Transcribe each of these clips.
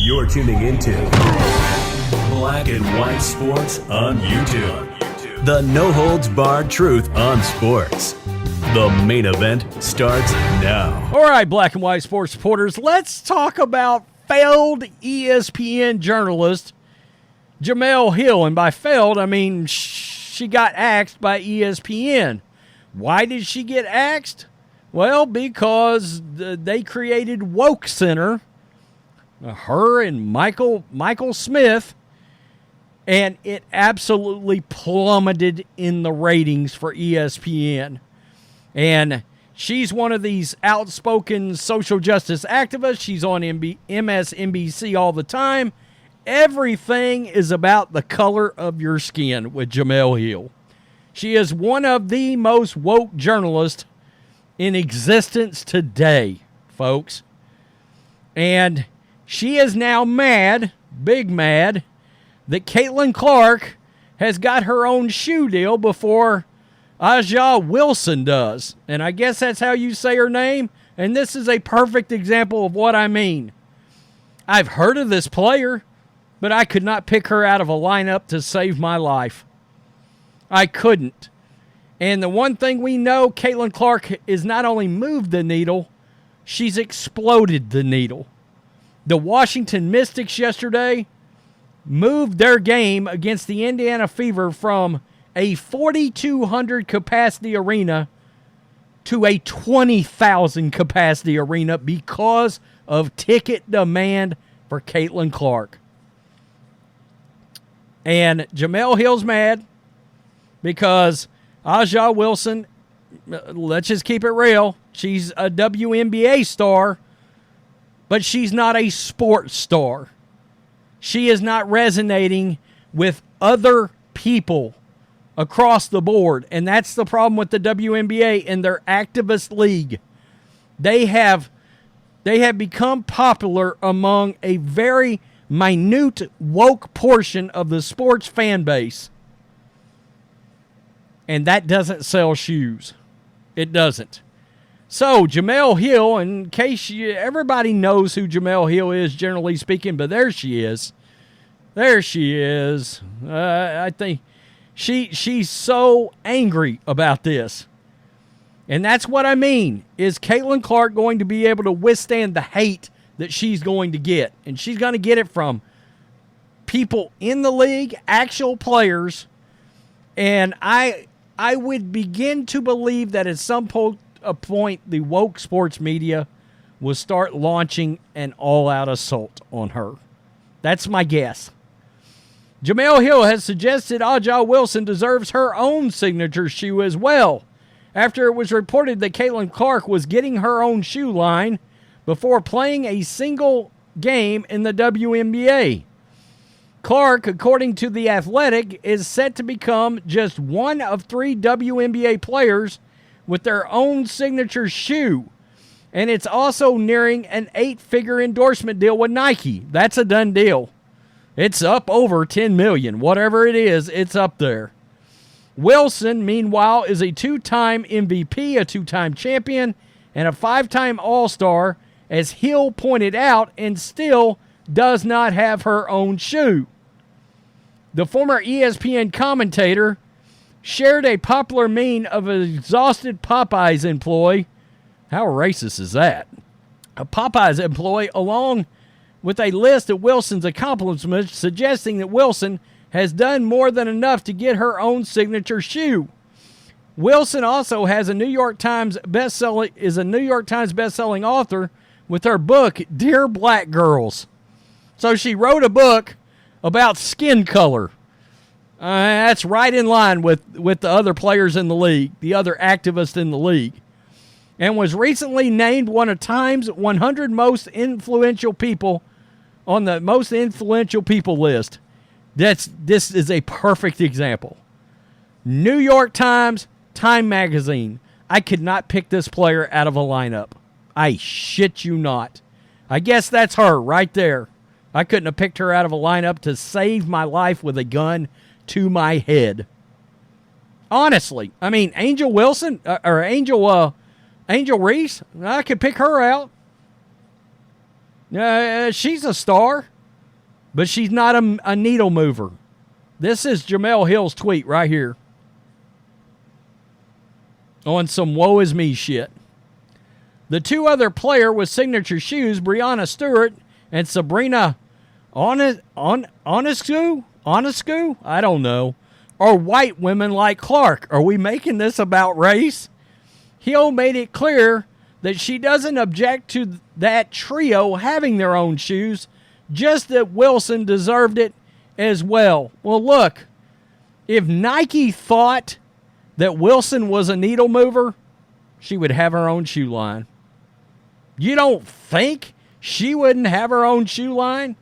You're tuning into Black and White Sports on YouTube. The no-holds-barred truth on sports. The main event starts now. All right, Black and White Sports supporters, let's talk about failed ESPN journalist Jemele Hill. And by failed, I mean she got axed by ESPN. Why did she get axed? Well, because they created Woke Center, her and Michael Smith, and it absolutely plummeted in the ratings for ESPN. And she's one of these outspoken social justice activists. She's on MSNBC all the time. Everything is about the color of your skin with Jemele Hill. She is one of the most woke journalists in existence today, folks. And she is now mad, big mad, that Caitlin Clark has got her own shoe deal before Aja Wilson does. And I guess that's how you say her name. And this is a perfect example of what I mean. I've heard of this player, but I could not pick her out of a lineup to save my life. I couldn't. And the one thing we know, Caitlin Clark is not only moved the needle, she's exploded the needle. The Washington Mystics yesterday moved their game against the Indiana Fever from a 4,200 capacity arena to a 20,000 capacity arena because of ticket demand for Caitlin Clark. And Jemele Hill's mad because Aja Wilson, let's just keep it real, she's a WNBA star, but she's not a sports star. She is not resonating with other people across the board. And that's the problem with the WNBA and their activist league. They have become popular among a very minute woke portion of the sports fan base. And that doesn't sell shoes. It doesn't. So, Jemele Hill, in case everybody knows who Jemele Hill is, generally speaking, but there she is. There she is. I think she's so angry about this. And that's what I mean. Is Caitlin Clark going to be able to withstand the hate that she's going to get? And she's going to get it from people in the league, actual players. And I would begin to believe that at some point the woke sports media will start launching an all-out assault on her. That's my guess. Jemele Hill has suggested Aja Wilson deserves her own signature shoe as well, after it was reported that Caitlin Clark was getting her own shoe line before playing a single game in the WNBA. Clark, according to The Athletic, is set to become just one of 3 WNBA players with their own signature shoe. And it's also nearing an 8-figure endorsement deal with Nike. That's a done deal. It's up over $10 million. Whatever it is, it's up there. Wilson, meanwhile, is a 2-time MVP, a 2-time champion, and a 5-time All-Star, as Hill pointed out, and still does not have her own shoe. The former ESPN commentator shared a popular meme of an exhausted Popeyes employee. How racist is that? A Popeyes employee, along with a list of Wilson's accomplishments, suggesting that Wilson has done more than enough to get her own signature shoe. Wilson also has a New York Times bestselling author with her book, Dear Black Girls. So she wrote a book about skin color. That's right in line with the other players in the league, the other activists in the league, and was recently named one of Time's 100 most influential people on the most influential people list. This is a perfect example. New York Times, Time Magazine. I could not pick this player out of a lineup. I shit you not. I guess that's her right there. I couldn't have picked her out of a lineup to save my life with a gun to my head. Honestly, I mean, Angel Wilson or Angel Reese, I could pick her out. She's a star. but she's not a needle mover. This is Jemele Hill's tweet right here on some woe is me shit. The two other player with signature shoes, Brianna Stewart and Sabrina Ionescu? I don't know. Are white women like Clark. Are we making this about race? Hill made it clear that she doesn't object to that trio having their own shoes, just that Wilson deserved it as well. Well, look, if Nike thought that Wilson was a needle mover, she would have her own shoe line. You don't think she wouldn't have her own shoe line?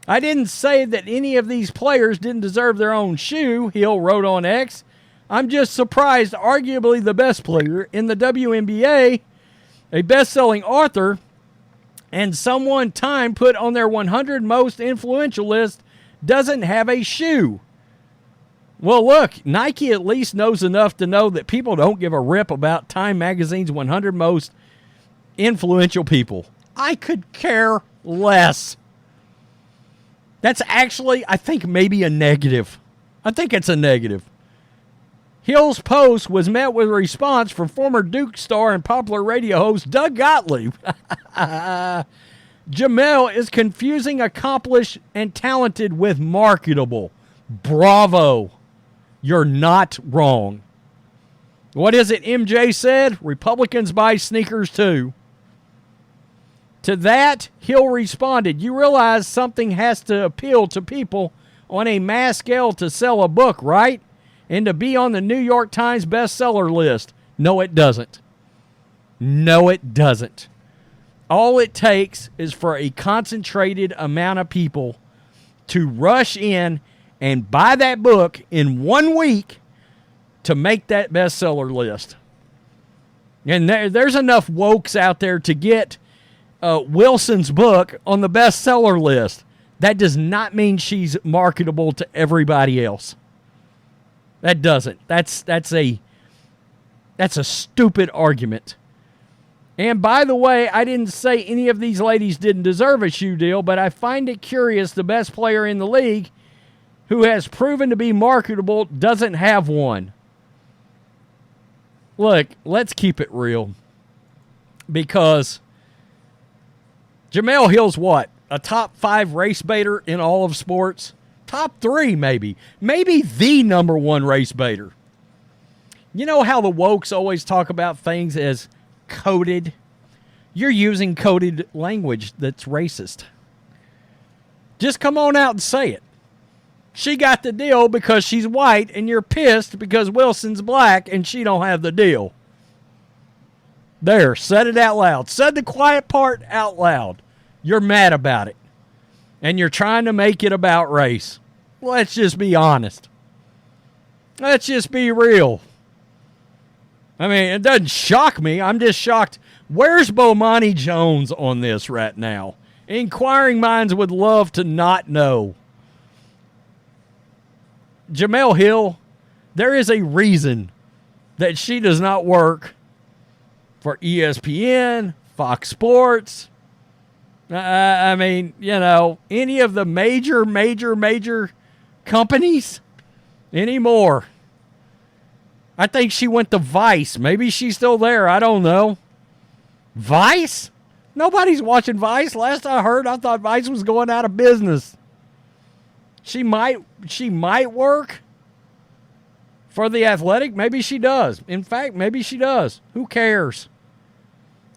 I didn't say that any of these players didn't deserve their own shoe, Hill wrote on X. I'm just surprised arguably the best player in the WNBA, a best-selling author, and someone Time put on their 100 most influential list, doesn't have a shoe. Well, look, Nike at least knows enough to know that people don't give a rip about Time Magazine's 100 most influential people. I could care less. That's actually, I think, maybe a negative. I think it's a negative. Hill's post was met with a response from former Duke star and popular radio host Doug Gottlieb. Jemele is confusing accomplished and talented with marketable. Bravo. You're not wrong. What is it MJ said? Republicans buy sneakers too. To that, Hill responded, you realize something has to appeal to people on a mass scale to sell a book, right? And to be on the New York Times bestseller list. No, it doesn't. No, it doesn't. All it takes is for a concentrated amount of people to rush in and buy that book in 1 week to make that bestseller list. And there's enough wokes out there to get Wilson's book on the bestseller list. That does not mean she's marketable to everybody else. That doesn't. That's a stupid argument. And by the way, I didn't say any of these ladies didn't deserve a shoe deal, but I find it curious the best player in the league who has proven to be marketable doesn't have one. Look, let's keep it real. Because Jemele Hill's what? A top 5 race baiter in all of sports? Top 3 maybe. Maybe the number 1 race baiter. You know how the wokes always talk about things as coded? You're using coded language that's racist. Just come on out and say it. She got the deal because she's white, and you're pissed because Wilson's black and she don't have the deal. There, said it out loud. Said the quiet part out loud. You're mad about it. And you're trying to make it about race. Let's just be honest. Let's just be real. I mean, it doesn't shock me. I'm just shocked. Where's Bomani Jones on this right now? Inquiring minds would love to not know. Jemele Hill, there is a reason that she does not work for ESPN, Fox Sports. I mean, you know, any of the major companies anymore. I think she went to Vice. Maybe she's still there. I don't know. Vice? Nobody's watching Vice. Last I heard, I thought Vice was going out of business. She might work for The Athletic. Maybe she does. In fact, maybe she does. Who cares?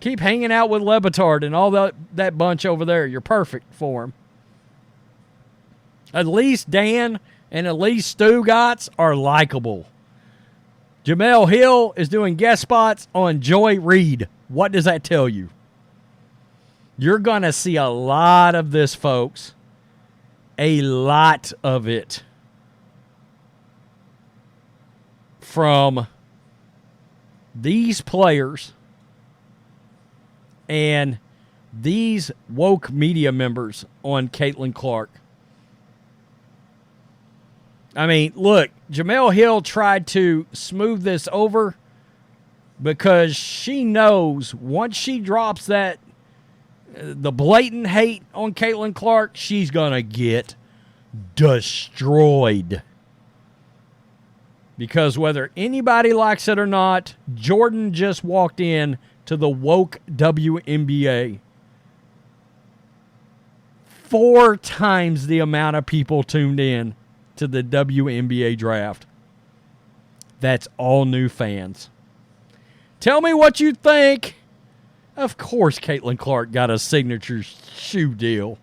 Keep hanging out with Le Batard and all that bunch over there. You're perfect for him. At least Dan and at least Stugotz are likable. Jemele Hill is doing guest spots on Joy Reid. What does that tell you? You're going to see a lot of this, folks. A lot of it. From these players and these woke media members on Caitlin Clark. I mean, look, Jemele Hill tried to smooth this over because she knows once she drops that the blatant hate on Caitlin Clark, she's going to get destroyed. Because whether anybody likes it or not, Jordan just walked in to the woke WNBA. 4 times the amount of people tuned in to the WNBA draft. That's all new fans. Tell me what you think. Of course, Caitlin Clark got a signature shoe deal.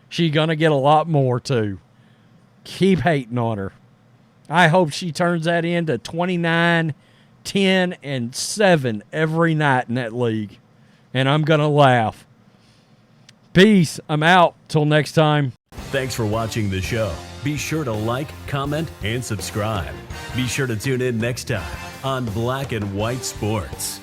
She's going to get a lot more, too. Keep hating on her. I hope she turns that into 29, 10, and 7 every night in that league. And I'm going to laugh. Peace. I'm out. Till next time. Thanks for watching the show. Be sure to like, comment, and subscribe. Be sure to tune in next time on Black and White Sports.